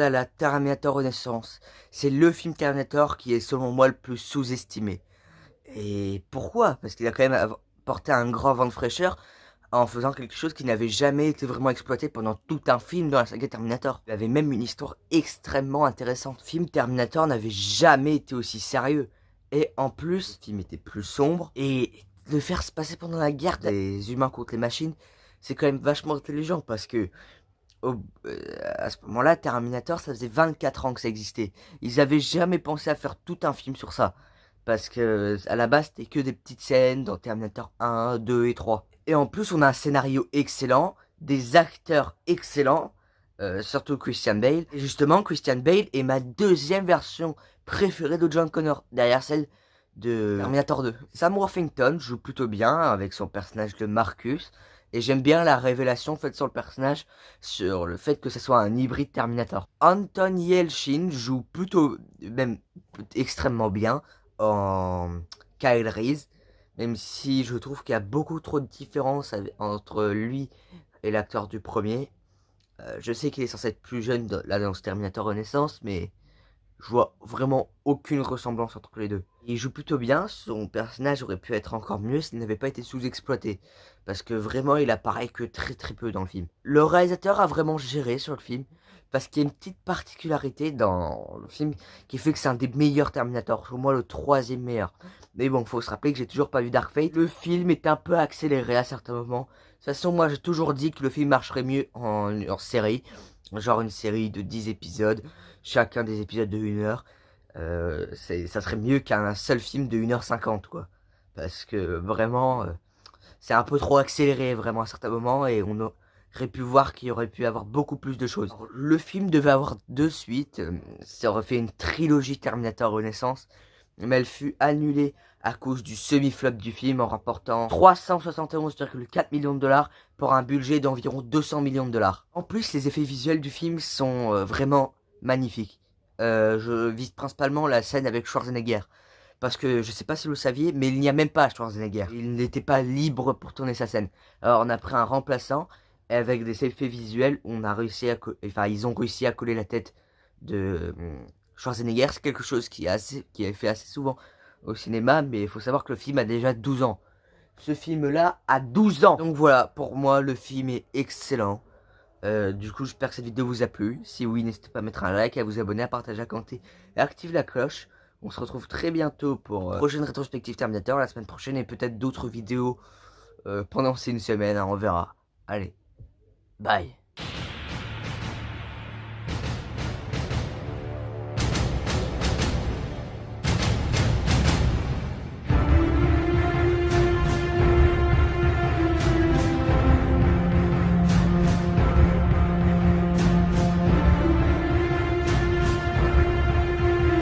là là, Terminator Renaissance. C'est le film Terminator qui est selon moi le plus sous-estimé. Et pourquoi? Parce qu'il a quand même apporté un grand vent de fraîcheur en faisant quelque chose qui n'avait jamais été vraiment exploité pendant tout un film dans la saga Terminator. Il avait même une histoire extrêmement intéressante. Le film Terminator n'avait jamais été aussi sérieux. Et en plus, le film était plus sombre. Et le faire se passer pendant la guerre des humains contre les machines, c'est quand même vachement intelligent parce que à ce moment-là, Terminator, ça faisait 24 ans que ça existait. Ils avaient jamais pensé à faire tout un film sur ça. Parce que à la base, c'était que des petites scènes dans Terminator 1, 2 et 3. Et en plus, on a un scénario excellent, des acteurs excellents, surtout Christian Bale. Et justement, Christian Bale est ma deuxième version préférée de John Connor, derrière celle de Terminator 2. Sam Worthington joue plutôt bien avec son personnage de Marcus. Et j'aime bien la révélation faite sur le personnage, sur le fait que ce soit un hybride Terminator. Anton Yelchin joue plutôt, même extrêmement bien, en Kyle Reese, même si je trouve qu'il y a beaucoup trop de différences entre lui et l'acteur du premier. Je sais qu'il est censé être plus jeune là dans ce Terminator Renaissance, mais je vois vraiment aucune ressemblance entre les deux. Il joue plutôt bien, son personnage aurait pu être encore mieux s'il n'avait pas été sous-exploité. Parce que vraiment, il apparaît que très très peu dans le film. Le réalisateur a vraiment géré sur le film, parce qu'il y a une petite particularité dans le film qui fait que c'est un des meilleurs Terminator, pour moi le troisième meilleur. Mais bon, faut se rappeler que j'ai toujours pas vu Dark Fate. Le film est un peu accéléré à certains moments. De toute façon, moi j'ai toujours dit que le film marcherait mieux en série. Genre une série de 10 épisodes, chacun des épisodes de 1 heure. Ça serait mieux qu'un seul film de 1h50 quoi. Parce que vraiment, c'est un peu trop accéléré vraiment à certains moments et on aurait pu voir qu'il y aurait pu avoir beaucoup plus de choses. Alors, le film devait avoir 2 suites, ça aurait fait une trilogie Terminator Renaissance, mais elle fut annulée à cause du semi-flop du film en rapportant 371,4 millions de dollars pour un budget d'environ 200 millions de dollars. En plus, les effets visuels du film sont vraiment magnifiques. Je vise principalement la scène avec Schwarzenegger. Parce que je sais pas si vous le saviez, mais il n'y a même pas Schwarzenegger. Il n'était pas libre pour tourner sa scène. Alors on a pris un remplaçant, et avec des effets visuels, on a réussi à ils ont réussi à coller la tête de Schwarzenegger. C'est quelque chose qui est fait assez souvent au cinéma, mais il faut savoir que le film a déjà 12 ans. Ce film-là a 12 ans. Donc voilà, pour moi, le film est excellent. Du coup, j'espère que cette vidéo vous a plu. Si oui, n'hésitez pas à mettre un like, à vous abonner, à partager, à commenter et à activer la cloche. On se retrouve très bientôt pour prochaine rétrospective Terminator, la semaine prochaine, et peut-être d'autres vidéos pendant ces une semaine, hein, on verra. Allez, bye.